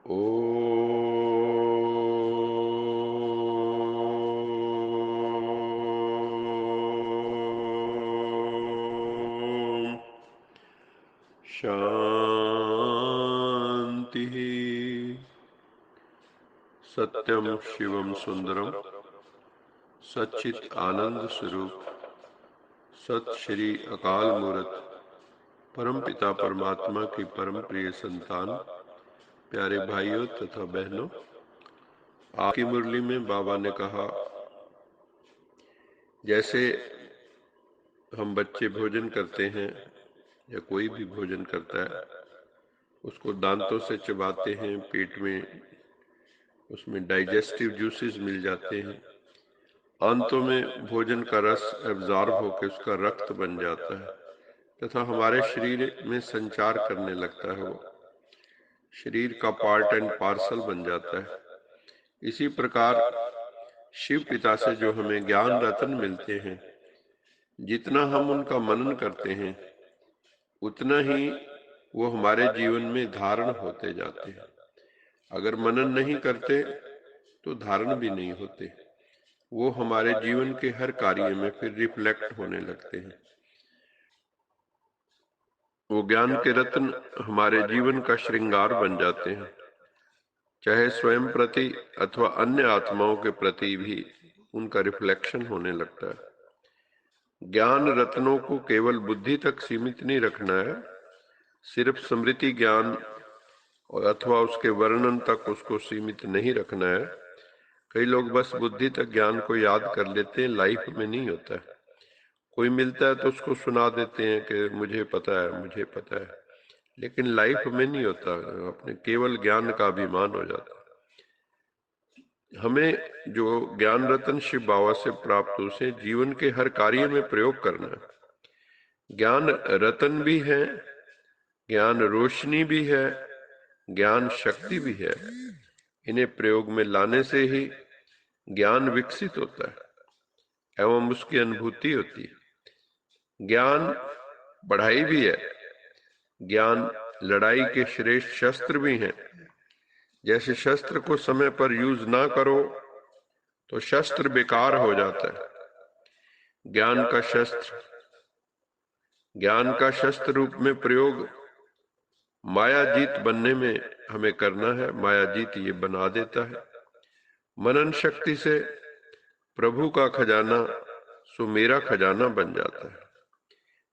ओम शांति। सत्यम शिवम सुंदरम सच्चित आनंद स्वरूप सत श्री अकाल मूर्त परम पिता परमात्मा की परम प्रिय संतान, प्यारे भाइयों तथा बहनों, आपकी मुरली में बाबा ने कहा, जैसे हम बच्चे भोजन करते हैं या कोई भी भोजन करता है, उसको दांतों से चबाते हैं, पेट में उसमें डाइजेस्टिव जूसेस मिल जाते हैं, अंतों में भोजन का रस एब्जॉर्ब होकर उसका रक्त बन जाता है तथा हमारे शरीर में संचार करने लगता है, वो शरीर का पार्ट एंड पार्सल बन जाता है। इसी प्रकार शिव पिता से जो हमें ज्ञान रत्न मिलते हैं, जितना हम उनका मनन करते हैं उतना ही वो हमारे जीवन में धारण होते जाते हैं। अगर मनन नहीं करते तो धारण भी नहीं होते, वो हमारे जीवन के हर कार्य में फिर रिफ्लेक्ट होने लगते हैं। वो ज्ञान के रत्न हमारे जीवन का श्रृंगार बन जाते हैं, चाहे स्वयं प्रति अथवा अन्य आत्माओं के प्रति भी उनका रिफ्लेक्शन होने लगता है। ज्ञान रत्नों को केवल बुद्धि तक सीमित नहीं रखना है, सिर्फ स्मृति ज्ञान और अथवा उसके वर्णन तक उसको सीमित नहीं रखना है। कई लोग बस बुद्धि तक ज्ञान को याद कर लेते हैं, लाइफ में नहीं होता है। कोई मिलता है तो उसको सुना देते हैं कि मुझे पता है, मुझे पता है, लेकिन लाइफ में नहीं होता, अपने केवल ज्ञान का अभिमान हो जाता है। हमें जो ज्ञान रत्न शिव बाबा से प्राप्त हो, उसे जीवन के हर कार्य में प्रयोग करना है। ज्ञान रतन भी है, ज्ञान रोशनी भी है, ज्ञान शक्ति भी है। इन्हें प्रयोग में लाने से ही ज्ञान विकसित होता है एवं उसकी अनुभूति होती है। ज्ञान बढ़ाई भी है, ज्ञान लड़ाई के श्रेष्ठ शस्त्र भी हैं। जैसे शस्त्र को समय पर यूज ना करो तो शस्त्र बेकार हो जाता है। ज्ञान का शस्त्र रूप में प्रयोग मायाजीत बनने में हमें करना है। मायाजीत ये बना देता है। मनन शक्ति से प्रभु का खजाना सो मेरा खजाना बन जाता है।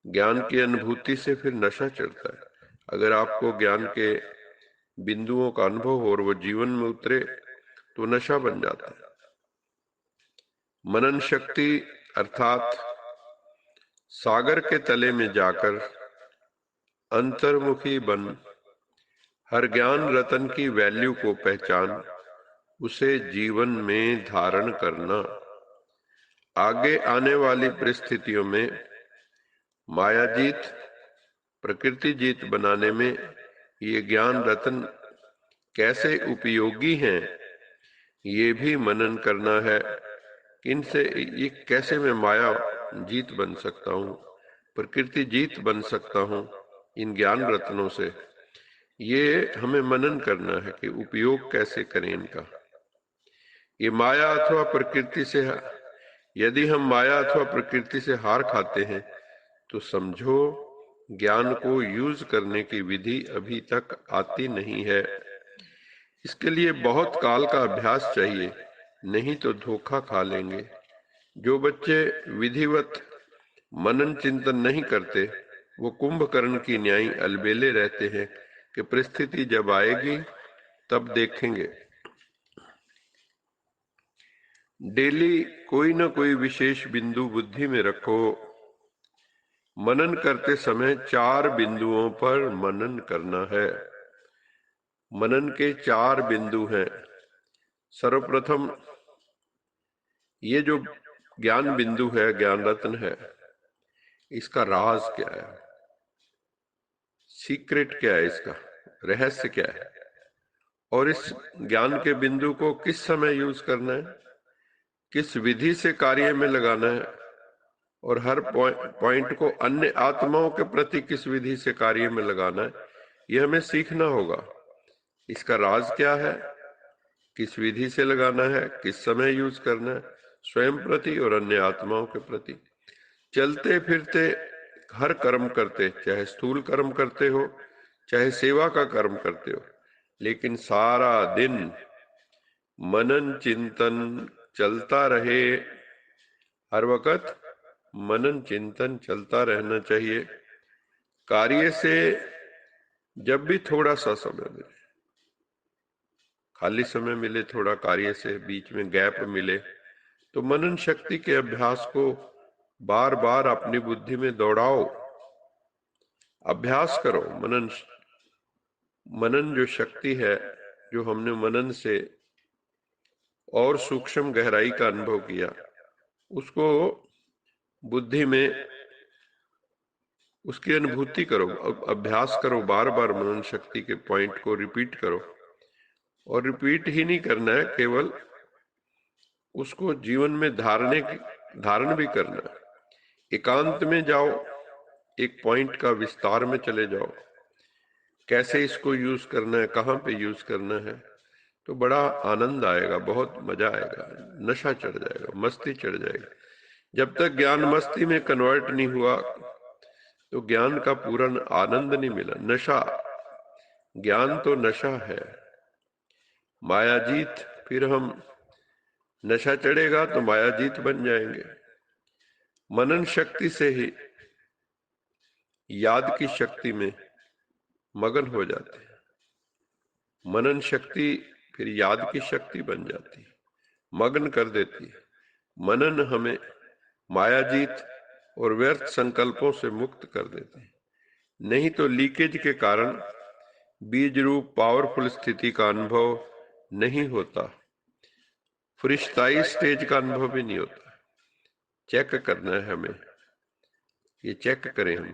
ज्ञान की अनुभूति से फिर नशा चढ़ता है। अगर आपको ज्ञान के बिंदुओं का अनुभव हो और वो जीवन में उतरे तो नशा बन जाता है। मनन शक्ति अर्थात सागर के तले में जाकर अंतर्मुखी बन हर ज्ञान रतन की वैल्यू को पहचान उसे जीवन में धारण करना। आगे आने वाली परिस्थितियों में मायाजीत प्रकृति जीत बनाने में ये ज्ञान रत्न कैसे उपयोगी हैं, ये भी मनन करना है। इनसे ये कैसे मैं माया जीत बन सकता हूँ, प्रकृति जीत बन सकता हूँ इन ज्ञान रत्नों से। ये हमें मनन करना है कि उपयोग कैसे करें इनका। ये माया अथवा प्रकृति से, यदि हम माया अथवा प्रकृति से हार खाते हैं तो समझो ज्ञान को यूज करने की विधि अभी तक आती नहीं है। इसके लिए बहुत काल का अभ्यास चाहिए, नहीं तो धोखा खा लेंगे। जो बच्चे विधिवत मनन चिंतन नहीं करते, वो कुंभकर्ण की न्याय अलबेले रहते हैं कि परिस्थिति जब आएगी तब देखेंगे। डेली कोई न कोई विशेष बिंदु बुद्धि में रखो। मनन करते समय 4 बिंदुओं पर मनन करना है। मनन के 4 बिंदु हैं। सर्वप्रथम ये जो ज्ञान बिंदु है, ज्ञान रत्न है, इसका राज क्या है, सीक्रेट क्या है, इसका रहस्य क्या है, और इस ज्ञान के बिंदु को किस समय यूज करना है, किस विधि से कार्य में लगाना है, और हर पॉइंट को अन्य आत्माओं के प्रति किस विधि से कार्य में लगाना है, यह हमें सीखना होगा। इसका राज क्या है, किस विधि से लगाना है, किस समय यूज करना है, स्वयं प्रति और अन्य आत्माओं के प्रति। चलते फिरते हर कर्म करते, चाहे स्थूल कर्म करते हो चाहे सेवा का कर्म करते हो, लेकिन सारा दिन मनन चिंतन चलता रहे। हर वक्त मनन चिंतन चलता रहना चाहिए। कार्य से जब भी थोड़ा सा समय मिले, खाली समय मिले, थोड़ा कार्य से बीच में गैप मिले, तो मनन शक्ति के अभ्यास को बार बार अपनी बुद्धि में दौड़ाओ, अभ्यास करो। मनन जो शक्ति है, जो हमने मनन से और सूक्ष्म गहराई का अनुभव किया, उसको बुद्धि में उसकी अनुभूति करो, अभ्यास करो, बार बार मनन शक्ति के पॉइंट को रिपीट करो। और रिपीट ही नहीं करना है, केवल उसको जीवन में धारण भी करना है। एकांत में जाओ, एक पॉइंट का विस्तार में चले जाओ, कैसे इसको यूज करना है, कहाँ पे यूज करना है, तो बड़ा आनंद आएगा, बहुत मजा आएगा, नशा चढ़ जाएगा, मस्ती चढ़ जाएगी। जब तक ज्ञान मस्ती में कन्वर्ट नहीं हुआ तो ज्ञान का पूर्ण आनंद नहीं मिला। नशा, ज्ञान तो नशा है, मायाजीत। फिर हम, नशा चढ़ेगा तो मायाजीत बन जाएंगे। मनन शक्ति से ही याद की शक्ति में मगन हो जाते हैं। मनन शक्ति फिर याद की शक्ति बन जाती है, मगन कर देती है। मनन हमें मायाजीत और व्यर्थ संकल्पों से मुक्त कर देते हैं। नहीं तो लीकेज के कारण बीज रूप पावरफुल स्थिति का अनुभव नहीं होता, फरिश्ताई स्टेज का अनुभव भी नहीं होता। चेक करना है हमें, ये चेक करें हम,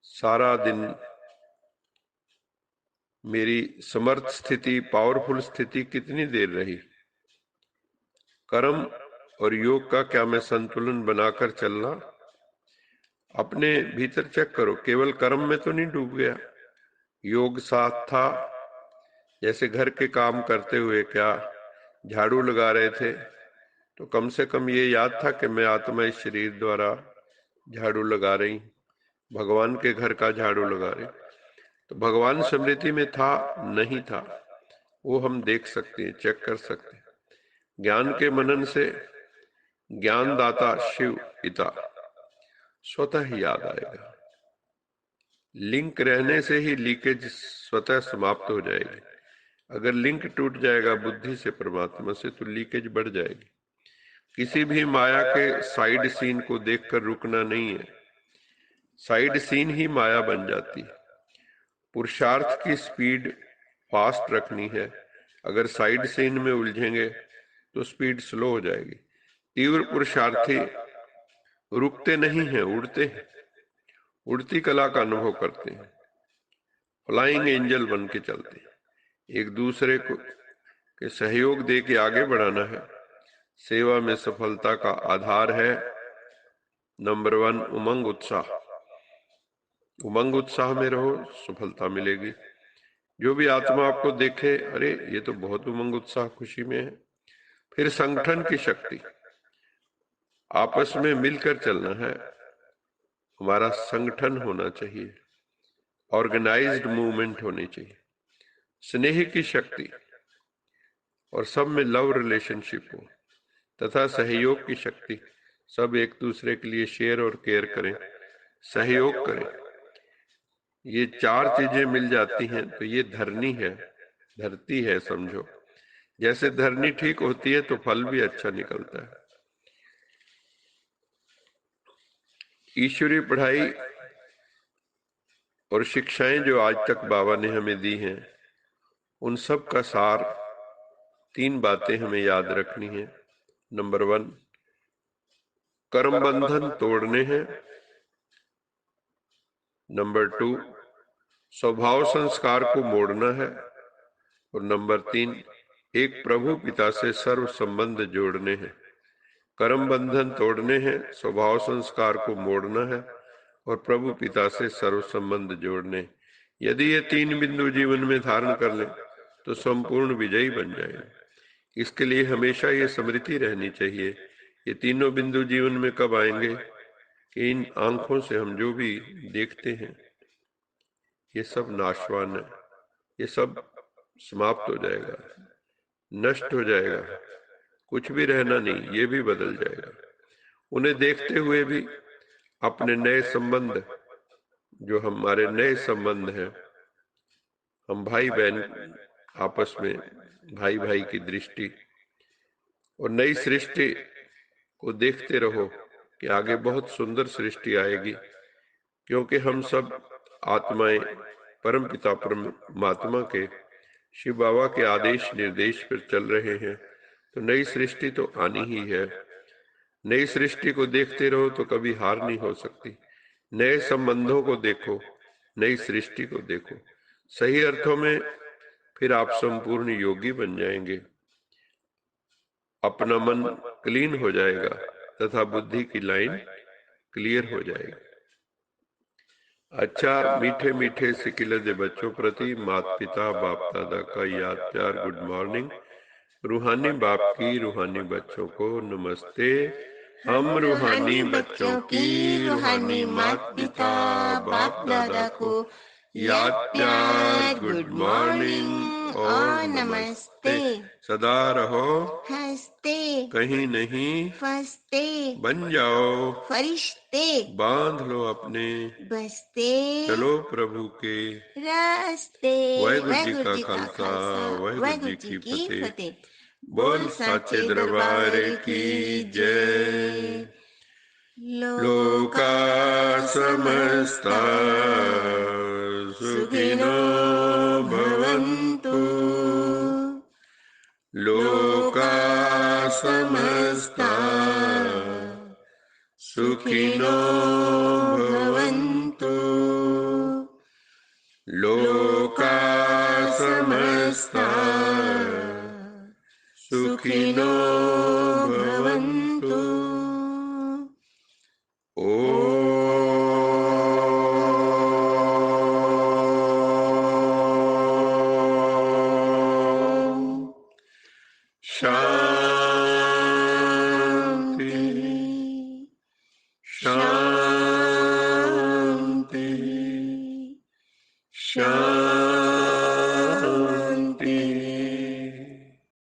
सारा दिन मेरी समर्थ स्थिति, पावरफुल स्थिति कितनी देर रही। कर्म और योग का क्या मैं संतुलन बनाकर चलना, अपने भीतर चेक करो। केवल कर्म में तो नहीं डूब गया, योग साथ था। जैसे घर के काम करते हुए क्या झाड़ू लगा रहे थे, तो कम से कम ये याद था कि मैं आत्मा इस शरीर द्वारा झाड़ू लगा रही, भगवान के घर का झाड़ू लगा रही। तो भगवान स्मृति में था, नहीं था, वो हम देख सकते हैं, चेक कर सकते हैं। ज्ञान के मनन से ज्ञानदाता शिव पिता स्वतः ही याद आएगा। लिंक रहने से ही लीकेज स्वतः समाप्त हो जाएगी। अगर लिंक टूट जाएगा बुद्धि से परमात्मा से, तो लीकेज बढ़ जाएगी। किसी भी माया के साइड सीन को देखकर रुकना नहीं है, साइड सीन ही माया बन जाती है। पुरुषार्थ की स्पीड फास्ट रखनी है। अगर साइड सीन में उलझेंगे तो स्पीड स्लो हो जाएगी। तीव्र पुरुषार्थी रुकते नहीं हैं, उड़ते हैं, उड़ती कला का अनुभव करते हैं, फ्लाइंग एंजल बन के चलते हैं। एक दूसरे को के सहयोग दे के आगे बढ़ाना है। सेवा में सफलता का आधार है नंबर 1 उमंग उत्साह। उमंग उत्साह में रहो, सफलता मिलेगी। जो भी आत्मा आपको देखे, अरे ये तो बहुत उमंग उत्साह खुशी में है। फिर संगठन की शक्ति, आपस में मिलकर चलना है, हमारा संगठन होना चाहिए, ऑर्गेनाइज्ड मूवमेंट होनी चाहिए। स्नेह की शक्ति, और सब में लव रिलेशनशिप हो, तथा सहयोग की शक्ति, सब एक दूसरे के लिए शेयर और केयर करें, सहयोग करें। ये 4 चीजें मिल जाती हैं तो ये धरनी है, धरती है समझो। जैसे धरनी ठीक होती है तो फल भी अच्छा निकलता है। ईश्वरीय पढ़ाई और शिक्षाएं जो आज तक बाबा ने हमें दी हैं, उन सब का सार 3 बातें हमें याद रखनी है। नंबर 1, कर्म बंधन तोड़ने हैं। नंबर 2, स्वभाव संस्कार को मोड़ना है। और नंबर 3, एक प्रभु पिता से सर्व संबंध जोड़ने हैं। कर्म बंधन तोड़ने हैं, स्वभाव संस्कार को मोड़ना है और प्रभु पिता से सर्व संबंध जोड़ने। यदि ये 3 बिंदु जीवन में धारण कर ले तो संपूर्ण विजयी बन जाएंगे। इसके लिए हमेशा ये स्मृति रहनी चाहिए, ये तीनों बिंदु जीवन में कब आएंगे कि इन आंखों से हम जो भी देखते हैं ये सब नाशवान है, ये सब समाप्त हो जाएगा, नष्ट हो जाएगा, कुछ भी रहना नहीं, ये भी बदल जाएगा। उन्हें देखते हुए भी अपने नए संबंध, जो हमारे नए संबंध हैं, हम भाई बहन आपस में, भाई भाई की दृष्टि और नई सृष्टि को देखते रहो कि आगे बहुत सुंदर सृष्टि आएगी, क्योंकि हम सब आत्माएं परम पिता परमात्मा के, शिव बाबा के आदेश निर्देश पर चल रहे हैं। तो नई सृष्टि तो आनी ही है। नई सृष्टि को देखते रहो तो कभी हार नहीं हो सकती। नए संबंधों को देखो, नई सृष्टि को देखो, सही अर्थों में फिर आप संपूर्ण योगी बन जाएंगे। अपना मन क्लीन हो जाएगा तथा बुद्धि की लाइन क्लियर हो जाएगी। अच्छा, मीठे मीठे सिकिलदे बच्चों प्रति माता पिता बाप दादा का याद प्यार गुड मॉर्निंग। रूहानी बाप की रूहानी बच्चों को नमस्ते। हम रूहानी बच्चों की रूहानी माता पिता बाप दादा को याद प्यार गुड मॉर्निंग और नमस्ते। सदा रहो हंसते, कहीं नहीं फंसते, बन जाओ फरिश्ते, बांध लो अपने बसते, चलो प्रभु के रास्ते। वाहिगुरु जी का खालसा, वाहिगुरु जी की फतेह। बोल साचे दरबार की जय। लोका समस्ता सुखिनो भवन्तु, लोका समस्ता सुखिनो भवन्तु, लोका समस्ता सुखिनो भवन्तु। ओम